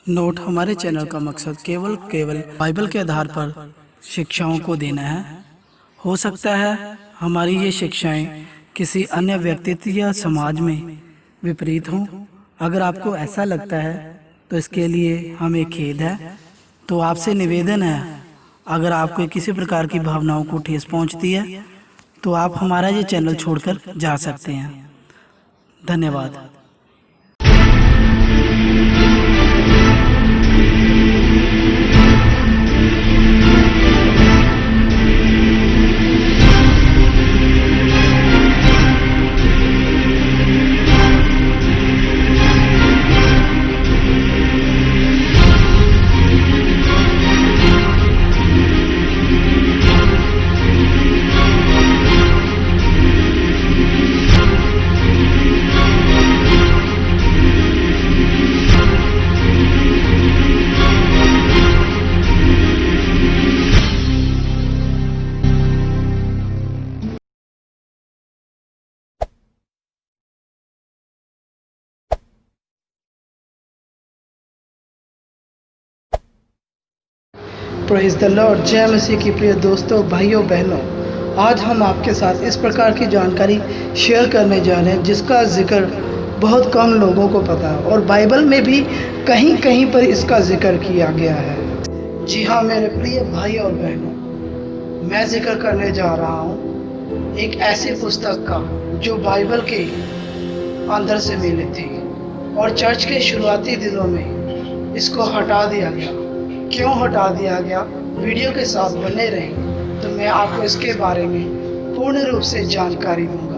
Note: हमारे channel का मकसद केवल बाइबल के आधार पर शिक्षाओं को देना है। हो सकता है हमारी ये शिक्षाएं किसी अन्य व्यक्तित्व या समाज में विपरीत हों। अगर आपको ऐसा लगता है तो इसके लिए हमें खेद है। तो आपसे निवेदन है, अगर आपको किसी प्रकार की भावनाओं को ठेस पहुंचती है तो आप हमारा ये चैनल छोड़कर जा सकते हैं। धन्यवाद। Praise the Lord. जय मसीह की प्रिय दोस्तों, भाइयों बहनों, आज हम आपके साथ इस प्रकार की जानकारी शेयर करने जा रहे हैं जिसका जिक्र बहुत कम लोगों को पता है और बाइबल में भी कहीं कहीं पर इसका जिक्र किया गया है। जी हाँ मेरे प्रिय भाई और बहनों, मैं जिक्र करने जा रहा हूँ एक ऐसी पुस्तक का जो बाइबल के अंदर से मिली थी और चर्च के शुरुआती दिनों में इसको हटा दिया गया। क्यों हटा दिया गया? वीडियो के साथ बने रहें तो मैं आपको इसके बारे में पूर्ण रूप से जानकारी दूंगा।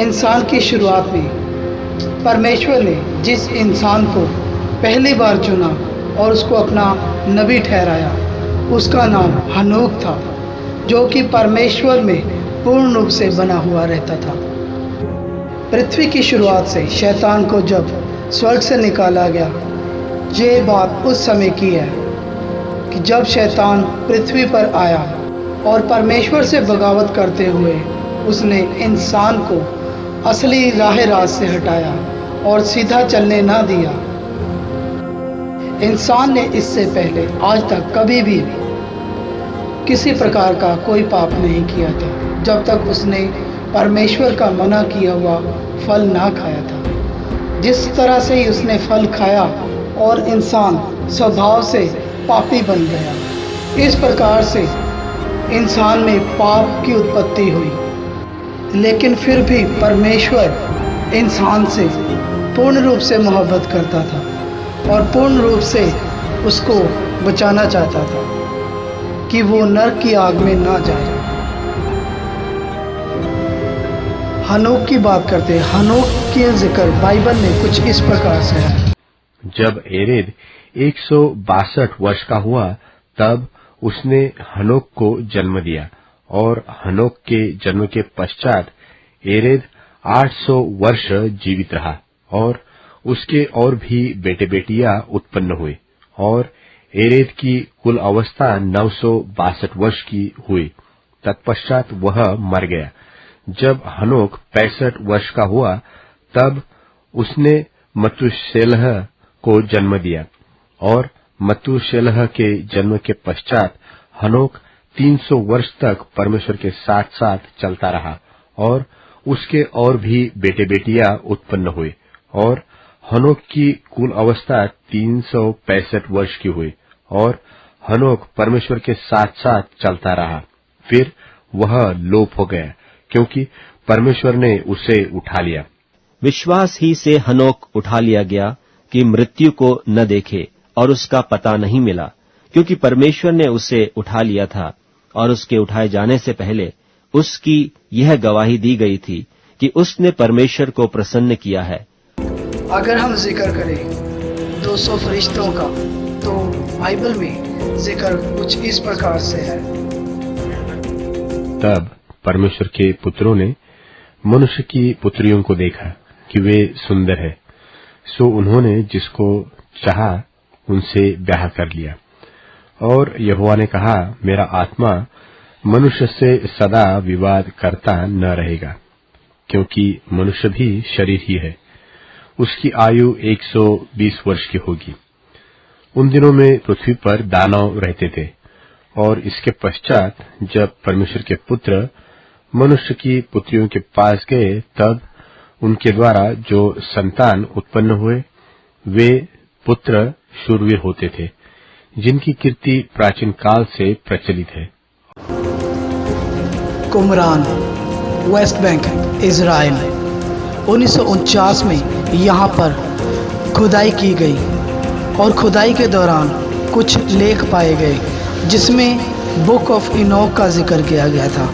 इंसान की शुरुआत में परमेश्वर ने जिस इंसान को पहली बार चुना और उसको अपना नबी ठहराया, उसका नाम हनोक था, जो कि परमेश्वर में पूर्ण रूप से बना हुआ रहता था। पृथ्वी की शुरुआत से शैतान को जब स्वर्ग से निकाला गया, ये बात उस समय की है कि जब शैतान पृथ्वी पर आया और परमेश्वर से बगावत करते हुए उसने इंसान को असली राह रास्त से हटाया और सीधा चलने ना दिया। इंसान ने इससे पहले आज तक कभी भी किसी प्रकार का कोई पाप नहीं किया था जब तक उसने परमेश्वर का मना किया हुआ फल ना खाया था। जिस तरह से ही उसने फल खाया और इंसान स्वभाव से पापी बन गया, इस प्रकार से इंसान में पाप की उत्पत्ति हुई। लेकिन फिर भी परमेश्वर इंसान से पूर्ण रूप से मोहब्बत करता था और पूर्ण रूप से उसको बचाना चाहता था कि वो नरक की आग में ना जाए। हनोक की बात करते हैं। हनोक के जिक्र बाइबल में कुछ इस प्रकार से है। जब एरेद 162 वर्ष का हुआ तब उसने हनोक को जन्म दिया और हनोक के जन्म के पश्चात एरेद 800 वर्ष जीवित रहा और उसके और भी बेटे बेटियां उत्पन्न हुए और एरेद की कुल अवस्था 962 वर्ष की हुई। तत्पश्चात वह मर गया। जब हनोक 65 वर्ष का हुआ तब उसने मतुशेलह को जन्म दिया और मतुशेलह के जन्म के पश्चात हनोक 300 वर्ष तक परमेश्वर के साथ साथ चलता रहा और उसके और भी बेटे बेटियां उत्पन्न हुए और हनोक की कुल अवस्था 365 वर्ष की हुई और हनोक परमेश्वर के साथ साथ चलता रहा। फिर वह लोप हो गया क्योंकि परमेश्वर ने उसे उठा लिया। विश्वास ही से हनोक उठा लिया गया कि मृत्यु को न देखे और उसका पता नहीं मिला, क्योंकि परमेश्वर ने उसे उठा लिया था और उसके उठाए जाने से पहले उसकी यह गवाही दी गई थी कि उसने परमेश्वर को प्रसन्न किया है। अगर हम जिक्र करें 200 फरिश्तों का, तो बाइबल में जिक्र कुछ इस प्रकार से है। तब परमेश्वर के पुत्रों ने मनुष्य की पुत्रियों को देखा कि वे सुंदर है, सो उन्होंने जिसको चाहा उनसे ब्याह कर लिया। और यहोवा ने कहा, मेरा आत्मा मनुष्य से सदा विवाद करता न रहेगा, क्योंकि मनुष्य भी शरीर ही है। उसकी आयु 120 वर्ष की होगी। उन दिनों में पृथ्वी पर दानव रहते थे और इसके पश्चात जब परमेश्वर के पुत्र मनुष्य की पुत्रियों के पास गए, तब उनके द्वारा जो संतान उत्पन्न हुए वे पुत्र शूरवीर होते थे, जिनकी कीर्ति प्राचीन काल से प्रचलित है। कुमरान, वेस्ट बैंक, इजराइल। 1949 में यहाँ पर खुदाई की गई और खुदाई के दौरान कुछ लेख पाए गए जिसमें बुक ऑफ इनोक का जिक्र किया गया था।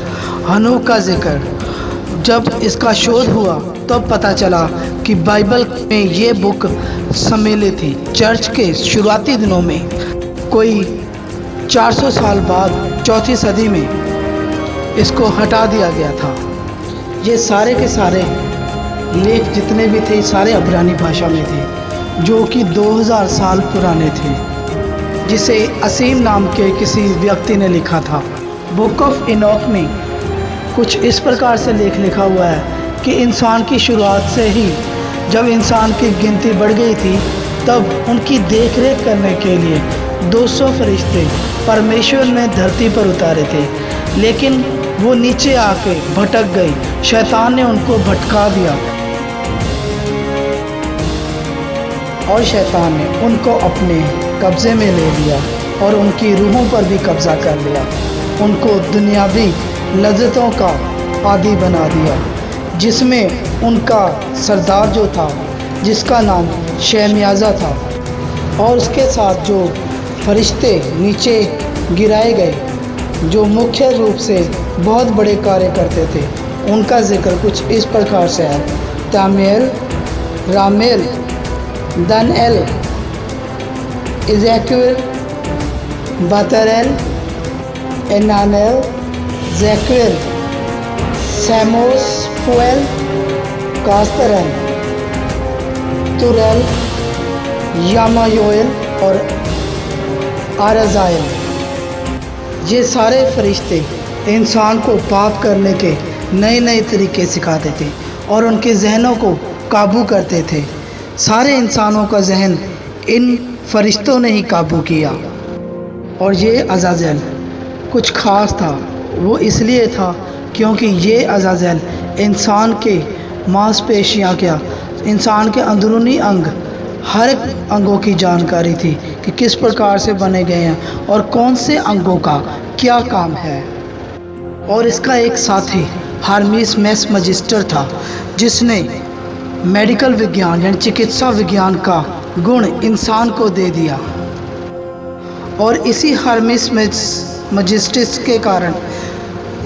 हनोक का जिक्र जब इसका शोध हुआ तब पता चला कि बाइबल में ये बुक सम्मिलित थी। चर्च के शुरुआती दिनों में कोई 400 साल बाद चौथी सदी में इसको हटा दिया गया था। ये सारे के सारे लेख जितने भी थे सारे अब्रानी भाषा में थे, जो कि 2000 साल पुराने थे, जिसे असीम नाम के किसी व्यक्ति ने लिखा था। बुक ऑफ इनोक में कुछ इस प्रकार से लेख लिखा हुआ है कि इंसान की शुरुआत से ही जब इंसान की गिनती बढ़ गई थी, तब उनकी देखरेख करने के लिए 200 फरिश्ते परमेश्वर ने धरती पर उतारे थे, लेकिन वो नीचे आके भटक गए। शैतान ने उनको भटका दिया और शैतान ने उनको अपने कब्जे में ले लिया और उनकी रूहों पर भी कब्जा कर लिया। उनको दुनियावी लज्जतों का आदी बना दिया, जिसमें उनका सरदार जो था, जिसका नाम शेमियाजा था, और उसके साथ जो फरिश्ते नीचे गिराए गए, जो मुख्य रूप से बहुत बड़े कार्य करते थे, उनका जिक्र कुछ इस प्रकार से है। तामेल, रामेल, दनएल, इज़ेकियल, बतरेल, एनानेल, ज़ेकियल, सैमोस, फुएल, कास्तरल, तुरल, यामायोएल और आरजाइल। ये सारे फरिश्ते इंसान को पाप करने के नए नए तरीके सिखाते थे और उनके जहनों को काबू करते थे। सारे इंसानों का जहन इन फरिश्तों ने ही काबू किया। और ये अज़ाज़ेल कुछ ख़ास था। वो इसलिए था क्योंकि ये अज़ाज़ेल इंसान के मांसपेशियाँ क्या, इंसान के अंदरूनी अंग, हर एक अंगों की जानकारी थी कि किस प्रकार से बने गए हैं और कौन से अंगों का क्या काम है। और इसका एक साथी हर्मीस मेसमजिस्टर था, जिसने मेडिकल विज्ञान यानी चिकित्सा विज्ञान का गुण इंसान को दे दिया। और इसी हर्मीस मेसमजिस्टर के कारण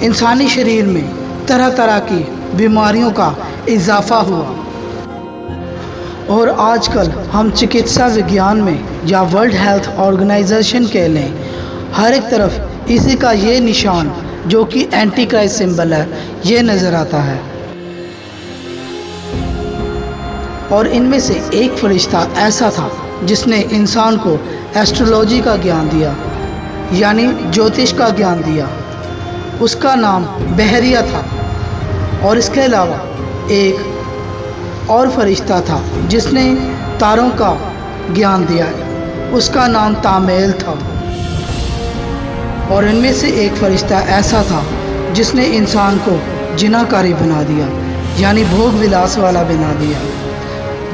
इंसानी शरीर में तरह तरह की बीमारियों का इजाफा हुआ। और आजकल हम चिकित्सा विज्ञान में या वर्ल्ड हेल्थ ऑर्गेनाइजेशन के लें, हर एक तरफ इसी का ये निशान जो कि एंटी क्राइस्ट सिंबल है, ये नज़र आता है। और इनमें से एक फरिश्ता ऐसा था जिसने इंसान को एस्ट्रोलॉजी का ज्ञान दिया, यानी ज्योतिष का ज्ञान दिया। उसका नाम बहरिया था। और इसके अलावा एक और फरिश्ता था जिसने तारों का ज्ञान दिया, उसका नाम तामेल था। और इनमें से एक फरिश्ता ऐसा था जिसने इंसान को जिनाकारी बना दिया, यानी भोग विलास वाला बना दिया,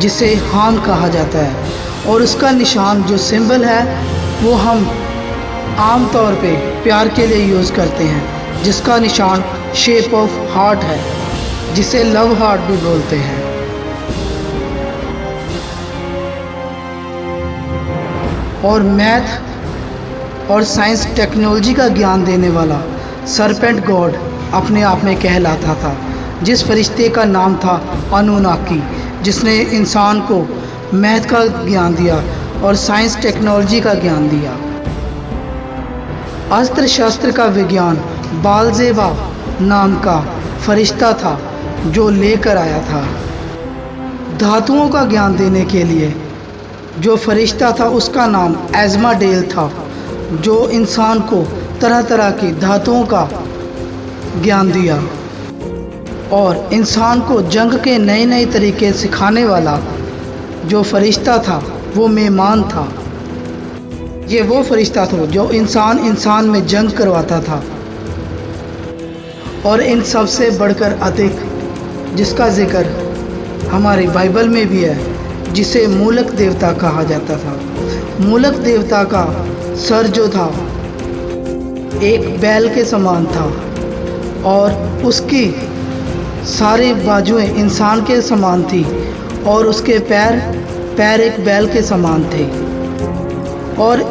जिसे हाम कहा जाता है। और उसका निशान जो सिंबल है वो हम आम तौर पे प्यार के लिए यूज़ करते हैं, जिसका निशान शेप ऑफ हार्ट है, जिसे लव हार्ट भी बोलते हैं। और मैथ और साइंस टेक्नोलॉजी का ज्ञान देने वाला सरपेंट गॉड अपने आप में कहलाता था, जिस फरिश्ते का नाम था अनुनाकी, जिसने इंसान को मैथ का ज्ञान दिया और साइंस टेक्नोलॉजी का ज्ञान दिया। अस्त्र शस्त्र का विज्ञान बालजेबा नाम का फरिश्ता था जो लेकर आया था। धातुओं का ज्ञान देने के लिए जो फरिश्ता था उसका नाम एज़माडेल था, जो इंसान को तरह तरह की धातुओं का ज्ञान दिया। और इंसान को जंग के नए नए तरीके सिखाने वाला जो फरिश्ता था वो मेमान था। ये वो फरिश्ता था जो इंसान में जंग करवाता था। और इन सब से बढ़कर अधिक, जिसका जिक्र हमारी बाइबल में भी है, जिसे मूलक देवता कहा जाता था। मूलक देवता का सर जो था एक बैल के समान था और उसकी सारी बाजुएं इंसान के समान थी और उसके पैर एक बैल के समान थे। और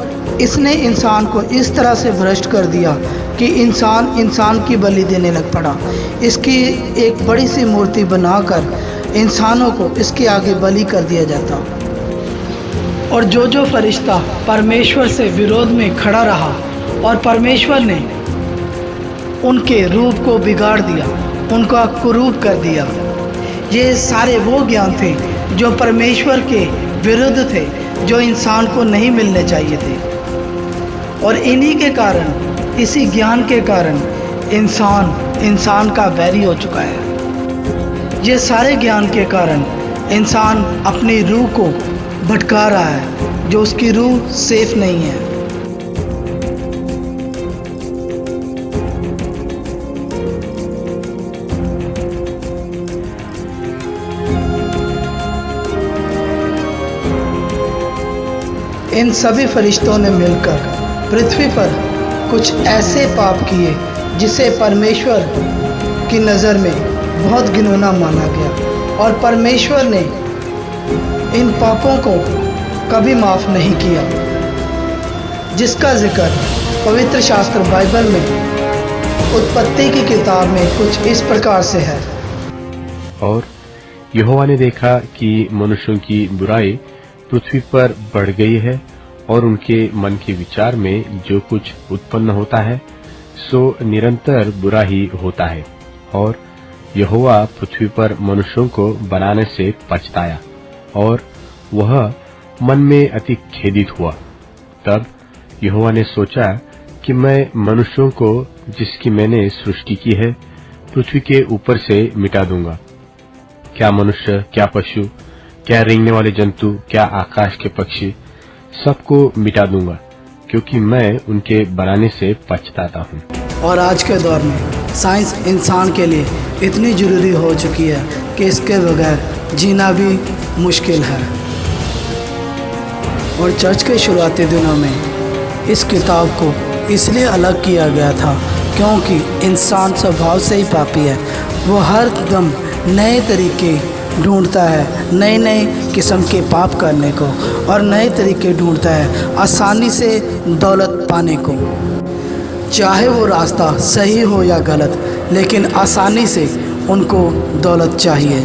इसने इंसान को इस तरह से भ्रष्ट कर दिया कि इंसान की बलि देने लग पड़ा। इसकी एक बड़ी सी मूर्ति बनाकर इंसानों को इसके आगे बलि कर दिया जाता। और जो फरिश्ता परमेश्वर से विरोध में खड़ा रहा और परमेश्वर ने उनके रूप को बिगाड़ दिया, उनका कुरूप कर दिया। ये सारे वो ज्ञान थे जो परमेश्वर के विरुद्ध थे, जो इंसान को नहीं मिलने चाहिए थे। और इन्हीं के कारण, इसी ज्ञान के कारण इंसान का बैरी हो चुका है। ये सारे ज्ञान के कारण इंसान अपनी रूह को भटका रहा है, जो उसकी रूह सेफ नहीं है। इन सभी फरिश्तों ने मिलकर पृथ्वी पर कुछ ऐसे पाप किए जिसे परमेश्वर की नज़र में बहुत घिनौना माना गया। और परमेश्वर ने इन पापों को कभी माफ़ नहीं किया, जिसका जिक्र पवित्र शास्त्र बाइबल में उत्पत्ति की किताब में कुछ इस प्रकार से है। और यहोवा ने देखा कि मनुष्यों की बुराई पृथ्वी पर बढ़ गई है और उनके मन के विचार में जो कुछ उत्पन्न होता है सो निरंतर बुरा ही होता है। और यहोवा पृथ्वी पर मनुष्यों को बनाने से पछताया और वह मन में अति खेदित हुआ। तब यहोवा ने सोचा कि मैं मनुष्यों को जिसकी मैंने सृष्टि की है पृथ्वी के ऊपर से मिटा दूंगा। क्या मनुष्य, क्या पशु, क्या रेंगने वाले जंतु, क्या आकाश के पक्षी, सबको मिटा दूंगा, क्योंकि मैं उनके बनाने से पछताता हूँ। और आज के दौर में साइंस इंसान के लिए इतनी ज़रूरी हो चुकी है कि इसके बगैर जीना भी मुश्किल है। और चर्च के शुरुआती दिनों में इस किताब को इसलिए अलग किया गया था क्योंकि इंसान स्वभाव से ही पापी है। वो हर दम नए तरीके ढूंढता है, नए नए किस्म के पाप करने को, और नए तरीके ढूंढता है आसानी से दौलत पाने को। चाहे वो रास्ता सही हो या गलत, लेकिन आसानी से उनको दौलत चाहिए।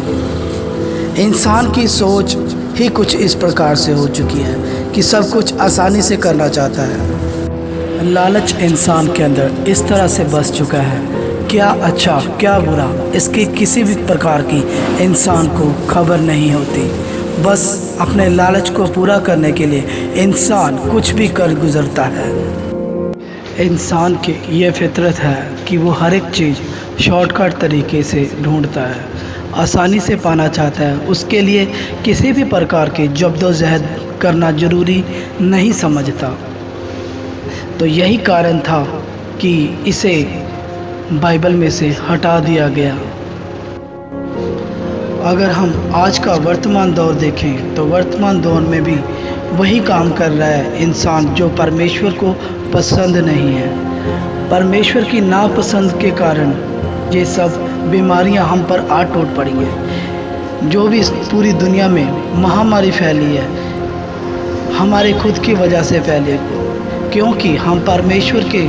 इंसान की सोच ही कुछ इस प्रकार से हो चुकी है कि सब कुछ आसानी से करना चाहता है। लालच इंसान के अंदर इस तरह से बस चुका है, क्या अच्छा क्या बुरा इसकी किसी भी प्रकार की इंसान को खबर नहीं होती। बस अपने लालच को पूरा करने के लिए इंसान कुछ भी कर गुजरता है। इंसान की ये फितरत है कि वो हर एक चीज़ शॉर्टकट तरीके से ढूंढता है, आसानी से पाना चाहता है। उसके लिए किसी भी प्रकार की जद्दोजहद करना ज़रूरी नहीं समझता। तो यही कारण था कि इसे बाइबल में से हटा दिया गया। अगर हम आज का वर्तमान दौर देखें तो वर्तमान दौर में भी वही काम कर रहा है इंसान जो परमेश्वर को पसंद नहीं है। परमेश्वर की नापसंद के कारण ये सब बीमारियां हम पर आ टूट पड़ी है। जो भी इस पूरी दुनिया में महामारी फैली है हमारे खुद की वजह से फैली है, क्योंकि हम परमेश्वर के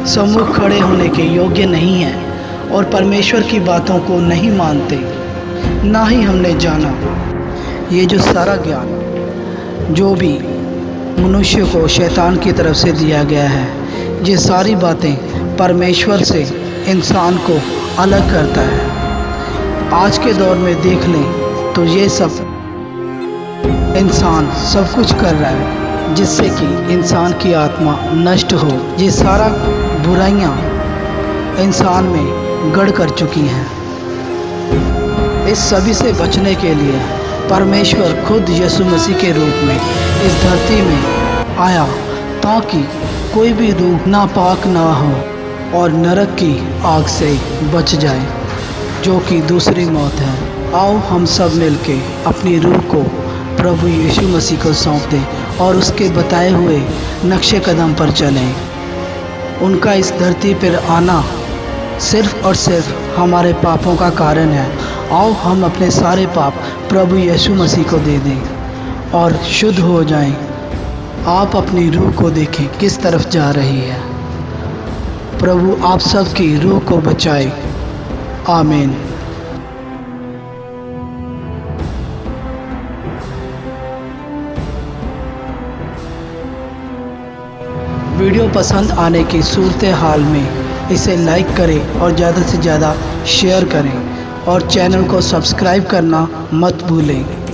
सम्मुख खड़े होने के योग्य नहीं हैं और परमेश्वर की बातों को नहीं मानते, ना ही हमने जाना। ये जो सारा ज्ञान जो भी मनुष्य को शैतान की तरफ से दिया गया है, ये सारी बातें परमेश्वर से इंसान को अलग करता है। आज के दौर में देख लें तो ये सब इंसान सब कुछ कर रहा है जिससे कि इंसान की आत्मा नष्ट हो। ये सारा बुराइयां इंसान में गढ़ कर चुकी हैं। इस सभी से बचने के लिए परमेश्वर खुद यीशु मसीह के रूप में इस धरती में आया ताकि कोई भी रूह नापाक ना हो और नरक की आग से बच जाए, जो कि दूसरी मौत है। आओ हम सब मिलके अपनी रूह को प्रभु यीशु मसीह को सौंप दें और उसके बताए हुए नक्शे कदम पर चलें। उनका इस धरती पर आना सिर्फ और सिर्फ हमारे पापों का कारण है। आओ हम अपने सारे पाप प्रभु यीशु मसीह को दे दें और शुद्ध हो जाएं। आप अपनी रूह को देखें किस तरफ जा रही है। प्रभु आप सबकी रूह को बचाए। आमीन। वीडियो पसंद आने की सूरत हाल में इसे लाइक करें और ज़्यादा से ज़्यादा शेयर करें और चैनल को सब्सक्राइब करना मत भूलें।